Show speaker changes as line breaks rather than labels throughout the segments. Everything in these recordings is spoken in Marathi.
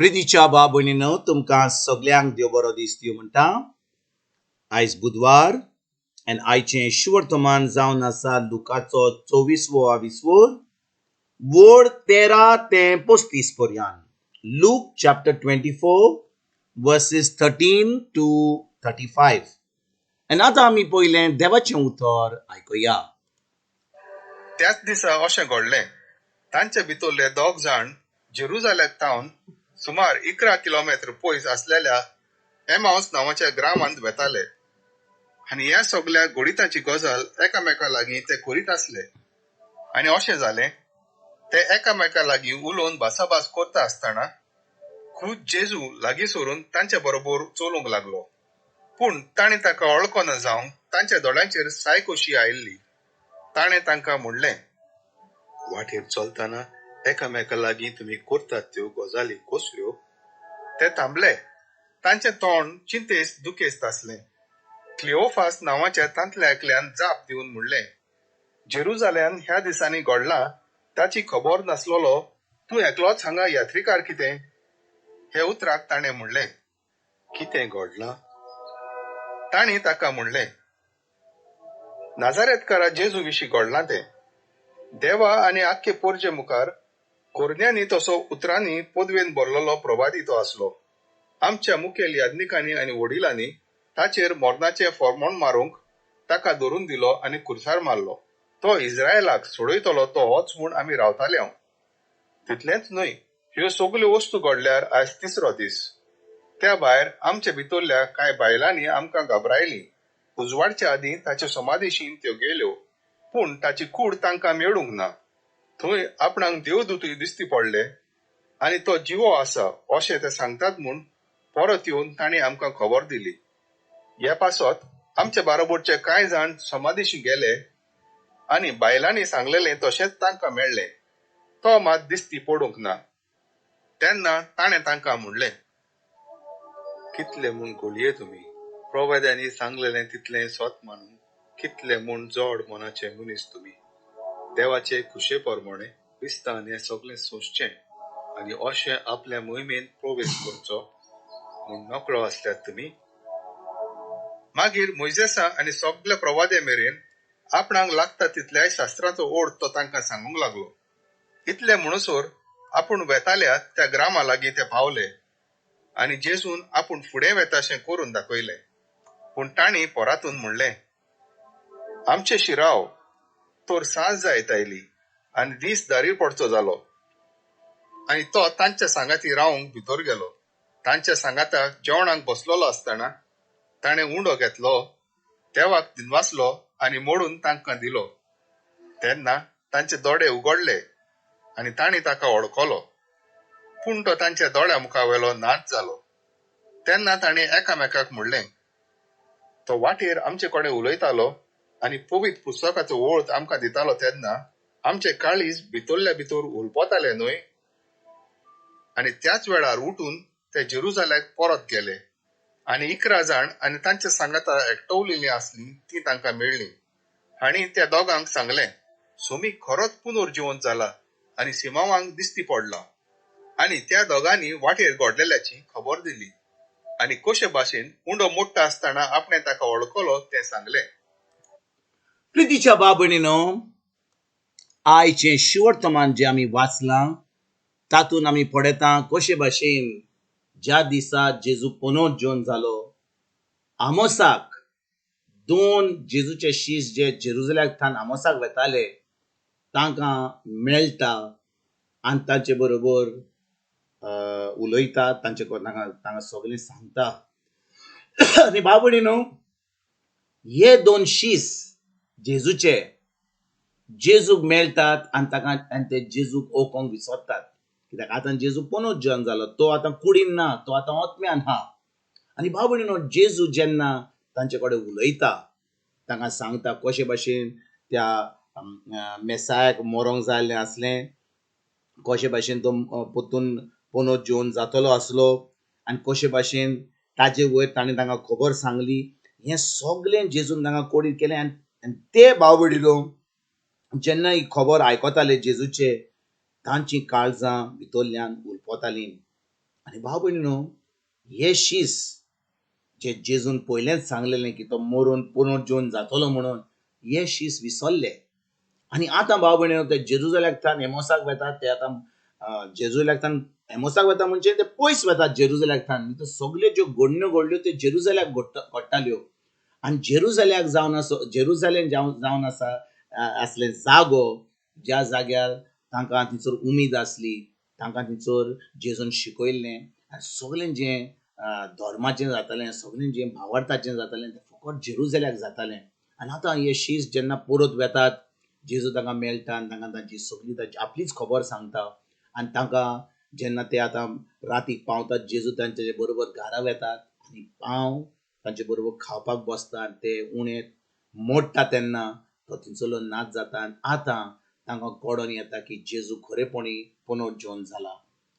प्रितीच्या बाबुनीनो तुमकां सगळ्यांक देव बरो दीस दिवं म्हणटा. आयज बुधवार आनी आयचें शिवर्तमान जावन आसा लुकाचो 24वो वोड 13 ते 35 पर्यंत. Look chapter 24 verses 13 to 35. आनी आतां आमी पयलें देवाचें उतर आयकुया.
त्याच दिसा अशें घडलें, तांचे भितरले दोग जाण जेरुजालेम तावन सुमार 11 किलोमीटर पयस आसलेल्या एमाउस नांवाच्या ग्रामांत वेताले. आनी ह्या सगळ्या घोडिताची गजाल एकामेका लागीं ते करीत आसले. आनी अशें जालें, ते एकामेका लागीं उलोवन भासाभास करता आसतना खुद जेजू लागीं सरून तांचे बरोबर चलूंक लागलो. पूण ताणें ताका वळखना जावन तांच्या दोळ्यांचेर साय कशी आयिल्ली. ताणें तांकां म्हणलें, वाटेर चलतना एकामेका लागीं तुमी करतात त्यो गजाली कसल्यो? ते थांबले. तांचें तोंड चिंतेस दुखेस्त आसलें. क्लिओफास नांवाच्या तांतल्या एकल्यान जाप दिवन म्हणलें, जेरुजालेम ह्या दिसांनी घडलां ताची खबर नासलोलो तूं एकलोच हांगा यात्रिकार कितें? हे उतराक ताणें म्हणलें, कितें घडलां? तांणी ताका म्हणलें, नाजारेतकारा जेजू विशीं घडलां तें. देवा आनी आख्खे पोरजे मुखार कोरन्यांनी तसो उतरांनी पदवेन बरलोलो प्रवादी तो आसलो. आमच्या मुखेल याज्ञिकांनी आनी वडिलांनी ताचेर मरणाचें फर्मोण मारूंक ताका धरून दिलो आनी खुर्सार मारलो. तो इस्रायलाक सोडयतलो तो होच म्हूण आमी रावताले हांव. तितलेंच न्हय, ह्यो सगल्यो वस्तू घडल्यार आयज तिसरो दीस. त्या भायर आमचे भितरल्या कांय बायलांनी आमकां घाबरायलीं. उजवाडच्या आदीं ताच्यो समाधीशीं त्यो गेल्यो, पूण ताची कूड तांकां मेळूंक ना. थंय आपणाक देवदूतय दिश्टी पडले आनी तो जिवो आसा अशें ते सांगतात म्हूण परत येवन तांणी आमकां खबर दिली. ह्या पासत आमचे बाराबरचे कांय जाण समाधीशी गेले आनी बायलांनी सांगलेलें तशेंच तांकां मेळ्ळें. तो मात दिश्टी पडूंक ना. तेन्ना ताणें तांकां म्हणलें, कितले म्हूण घोळये तुमी? प्रवाद्यांनी सांगलेलें तितलें सत मानून कितले म्हूण जड मनाचे मनीस तुमी? देवाचे खुशे परमणे क्रिस्तान हें सगळें सोंसचें आनी अशें आपल्या मोहिमेंत प्रवेश करचो म्हूण नकळो आसल्यात तुमी. मागीर मोइजेसा आनी सगळे प्रवादे मेरेन आपणाक लागता तितल्या शास्त्राचो ओढ तो तांकां सांगूंक लागलो. इतले म्हणसर आपूण वेताल्या त्या ग्रामा लागीं ते पावले आनी जेजून आपूण फुडें वेताशें करून दाखयलें. पूण तांणी पोरातून म्हणलें, आमचे शिराव. तर सांज जायत आयली आनी दीस दारीर पडचो जालो. आनी तो तांच्या सांगाती रावंक भितर गेलो. तांच्या सांगाताक जेवणाक बसलोलो आसतना ताणें उंडो घेतलो, देवाक दिनवासलो आनी मोडून तांकां दिलो. तेन्ना तांचे दोळे उगडले आनी तांणी ताका वळखलो. पूण तो तांच्या दोळ्या मुखावेलो नाच जालो. तेन्ना तांणी एकामेकाक म्हणलें, तो वाटेर आमचे कडेन उलयतालो आनी पवित्र पुस्तकाचो वळख आमकां दितालो तेन्ना आमचे काळीज भितरल्या भितर उलपताले न्हय? आनी त्याच वेळार उठून ते जेरुजालेम परत गेले. आनी 11 जाण आनी तांच्या सांगाता एकटवलेलीं आसलीं तीं तांकां मेळ्ळीं. हांणी त्या दोगांक सांगलें, सोमी खरोच पुनर्जिवंत जाला आनी सिमावांक दिश्टी पडला. आनी त्या दोगांनी वाटेर घडलेल्याची खबर दिली आनी कशे भाशेन उंडो मोडटा आसतना आपणें ताका वळखलो तें सांगलें.
प्रितीच्या बाबुनीनो, आयचें शिवर्तमान जें आमी वाचलां तातूंत आमी पळयता कशे भाशेन ज्या दिसा जेजू पुनर्जीवन जालो, आमोसाक 2 जेजूचे शीश जे जेरुजालेमांतल्यान आमोसाक वेताले तांकां मेळटा आनी तांचे बरोबर उलयता, तांकां सगळें सांगता. आनी बाबुनीनो, हे 2 शीस जेजूचे जेजूक मेळटात आनी ते जेजूक ओळखोंक विसरतात. कित्याक आतां जेजू पुनर्जीवन जालो, तो आतां कुडीन ना, तो आतां आत्म्यान हा. आनी बाबुनीनो, जेजू जेन्ना तांचे कडेन उलयता, तांकां सांगता कशे भाशेन त्या मेसायाक मरोंक जाल्लें आसलें, कशे भाशेन तो परतून पुनर्जीवन जातलो आसलो आनी कशे भाशेन ताजे वयर ताणें तांकां खबर सांगली. हें सगळें जेजून तांकां कोडीत केलें. आनी ते बाबुडीनो जेन्ना ही खबर आयकताले जेजूचे, तांची काळजां भितरल्यान उलपतालीं. आनी भाव भयणीनो, हे शीस जे जेजून पयलेंच सांगलेलें की तो मरून पुनर्जीवन जातलो म्हणून, हे शीस विसरले. आनी आतां भाव भयणीनो, ते जेरुसलेमांतल्यान एमोसाक वेतात, ते आतां जेरुसलेमांतल्यान एमोसाक वेता म्हणजे ते पयस वेतात जेरुसलेमांतल्यान. तो सगल्यो ज्यो घडण्यो घडल्यो त्यो जेरुसलेमाक घडटाल्यो. आनी जेरुसलेम जावन आसा असले जागो, ज्या जाग्यार तांकां थंयसर उमीद आसली, तांकां थंयसर जेजून शिकयल्लें, आनी सगळें जें धर्माचें जातालें, सगळें जें भावार्थाचें जातालें, तें फकत जेरुसलेमाक जातालें. आनी आतां हे शीस जेन्ना परत वेतात, जेजू तांकां मेळटा आनी तांकां तांची सगळी तांची आपलीच खबर सांगता. आनी तांकां जेन्ना ते आतां रातीक पावतात, जेजू तांचे बरोबर घरा वेतात आनी पाव तांचे बरोबर खावपाक बसता. ते उणें मोडटा तेन्ना तो थंयसरलो नाच जाता. आनी आतां तांकां कळोन येता की जेजू खरेपणी पुनर्जीवन जाला.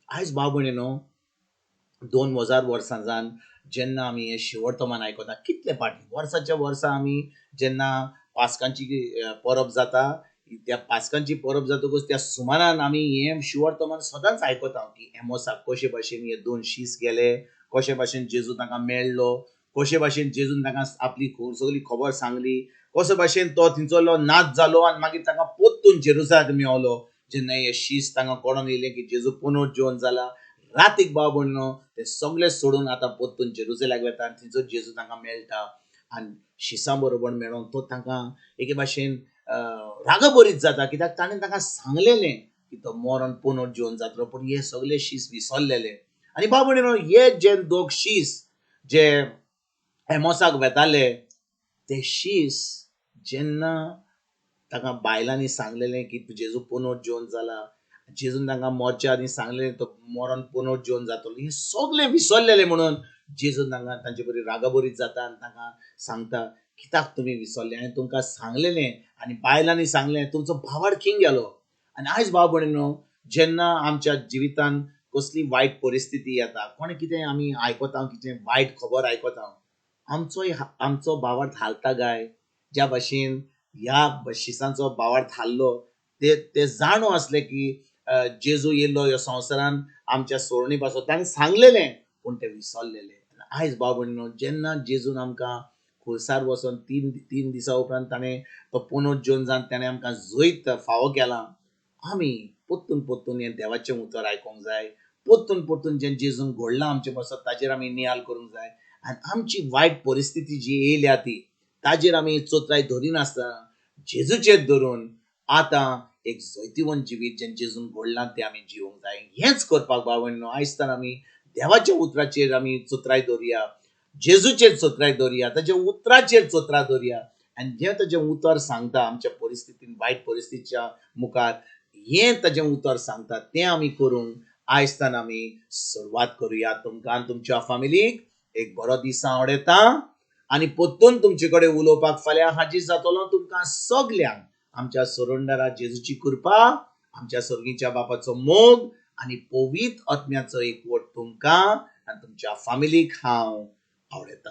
आयज भाव भयणीनो, 2000 वर्सां जावन जेन्ना आमी हे शेवटतोमान आयकता, कितले फाटी वर्साच्या वर्सा आमी जेन्ना पास्कांची परब जाता, त्या पास्कांची परब जातकूच त्या सुमारान आमी हे शिवर्थमान सदांच आयकता की एमोसाक कशे भाशेन हे 2 शीस गेले, कशे भाशेन जेजू तांकां मेळ्ळो, कशे भाशेन जेजून तांकां आपली सगळी खबर सांगली, कशे भाशेन तो थंयसरलो नाच जालो आनी मागीर तांकां पोत्तून जेरुसलेमाक मेवलो. जेन्ना हे शीस तांकां कळोन येयलें की जेजू पुनर्जीवन जाला, रातीक भाव भयणीनो, ते सगळे सोडून आतां पोत्तून जेरुसलेमाक वेता आनी थंयसर जेजू तांकां मेळटा. आनी शिसां बरोबर मेळोन तो तांकां एके भाशेन रागभरीत जाता, कित्याक ताणें तांकां सांगलेलें की तो मरून पुनर्जीवन जातलो, पूण हे सगळे शीस विसरलेले. आनी भाव भयणीनो, हे जे 2 शीस जे एमोसाक वेताले, ते शीस जेन्ना तांकां बायलांनी सांगलेलें की जेजू पुनर्जीवन जाला, जेजून तांकां मोरचे आनी सांगलेलें तो मरून पुनर्जीवन जातलो, हे सगळे विसरलेले म्हणून जेजून तांकां तांचे बरी रागभरीत जाता आनी तांकां सांगता, कित्याक तुमी विसरले? हांवें तुमकां सांगलेलें आनी बायलांनी सांगलें, तुमचो भावार्थ खंय गेलो? आनी आयज भाव भयणीनो, जेन्ना आमच्या जिवितान कसली वायट परिस्थिती येता, कोणें कितें आमी आयकता, कितें वायट खबर आयकता, आमचो भावार्थ हालता काय? ज्या भाशेन ह्या शिसांचो भावार्थ हाल्लो, ते जाणो आसले की जेजू येयल्लो ह्या संवसारान आमच्या सोडणी पासून, ताणें सांगलेलें, पूण ते विसरलेले. आयज भाव भयणीनो, जेन्ना जेजून आमकां खुर्सार वचोन 3 दिसा उपरांत ताणें तो पुनर्जीवन जावन ताणें आमकां जैत फावो केला, आमी पोत्तून हें देवाचें उतर आयकूंक जाय. पोत्तून जें जेजून घडलां आमचे पासून ताजेर आमी नियाल करूंक जाय. आनी आमची वायट परिस्थिती जी येयल्या ती, ताजेर आमी चोत्राय धरिनासतना जेजूचेर धरून आतां एक जैतिवंत जिवीत जें जेजून घडलां तें आमी जिवंक जाय. हेंच करपाक भाव भयणीनो, आयज तर आमी देवाच्या उतराचेर आमी चोत्राय धरुया, जेजूचेर चोत्राय धरुया, ताच्या उतराचेर चोत्राय धरुया. आनी जें ताजें उतर सांगता आमच्या परिस्थितीन, वायट परिस्थितीच्या मुखार, हें ताजें उतर सांगता तें आमी करूंक आयजतान आमी सुरवात करुया. तुमकां आनी तुमच्या फॅमिलीक एक बरो दीस हांव आवडयता आनी पोत्तून तुमचे कडेन उलोवपाक फाल्यां हाजीर जातलो. तुमकां सगल्यांक आमच्या सोडूणदारा जेजूची कृपा, आमच्या सर्गीच्या बापाचो मोग आनी पवित्र आत्म्याचो एकवट तुमकां आनी तुमच्या फॅमिलीक हांव आवडयता.